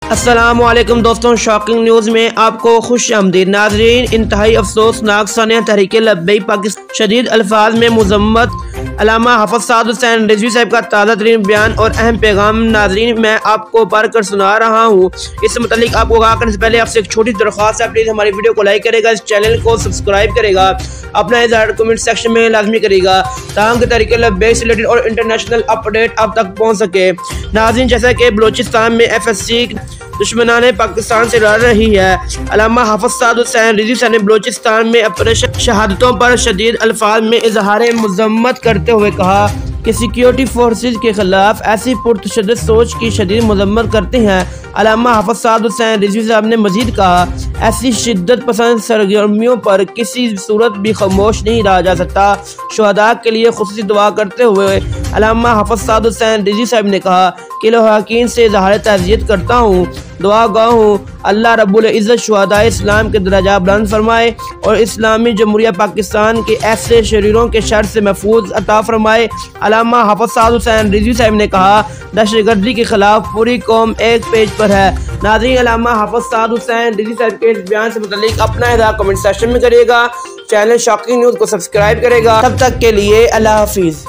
अस्सलामुअलैकुम दोस्तों, shocking news में आपको खुश आमदीद। नाजरीन, इंतहाई अफसोसनाक सानिया तहरीक लब्बैक पाकिस्तान शदीद अल्फाज में मुज़म्मत अल्लामा हफ़ज़ साद हुसैन रिजवी साहब का ताज़ा तरीन बयान और अहम पैगाम नाजरीन मैं आपको पढ़ कर सुना रहा हूँ। इससे मुतालिक आपको आगाह करने से पहले आपसे एक छोटी दरख्वास्त है, प्लीज़ हमारी वीडियो को लाइक करेगा, इस चैनल को सब्सक्राइब करेगा, अपना इज़हार कमेंट सेक्शन में लाजमी करेगा ताकि तहरीक लब्बैक से रिलेटेड और इंटरनेशनल अपडेट आप तक पहुँच सके। नाज़रीन, जैसा कि बलोचिस्तान में FSC दुश्मनाने पाकिस्तान से लड़ रही है, अल्लामा हफ़ज़ साद हुसैन रिजवी साहब ने बलोचिस्तान में अपने शहादतों पर शदीद अल्फाज में इजहार मज़म्मत करते हुए कहा कि सिक्योरिटी फोर्सेज के खिलाफ ऐसी पुरतशद्दुद सोच की शदीद मज़म्मत करते हैं। अल्लामा हफ़ज़ साद हुसैन रिजवी साहब ने मजीद कहा, ऐसी शिद्दत पसंद सरगर्मियों पर किसी सूरत भी खामोश नहीं रहा जा सकता। शुहदा के लिए खुसूसी दुआ करते हुए अल्लामा हफ़ज़ साद हुसैन रिजवी साहब ने कहा कि लौहाकीन से इज़हार ताज़ियत करता हूँ, दुआ गो हूँ अल्लाह रब्बुल इज़्ज़त शुहदा इस्लाम के दर्जा बुलंद फरमाए और इस्लामी जमहूरिया पाकिस्तान के ऐसे शरीरों के शर से महफूज अता फरमाए। अल्लामा हफ़ज़ साद हुसैन रिजवी साहब ने कहा, दहशतगर्दी के खिलाफ पूरी कौम एक पेज पर है। नाज़रीन, अल्लामा हफ़ज़ साद हुसैन रिजवी साहब के इस बयान से मुतालिक अपना इज़हार कमेंट सेक्शन में करिएगा, चैनल शॉकिंग न्यूज़ को सब्सक्राइब करेगा। तब तक के लिए अल्लाह हाफिज़।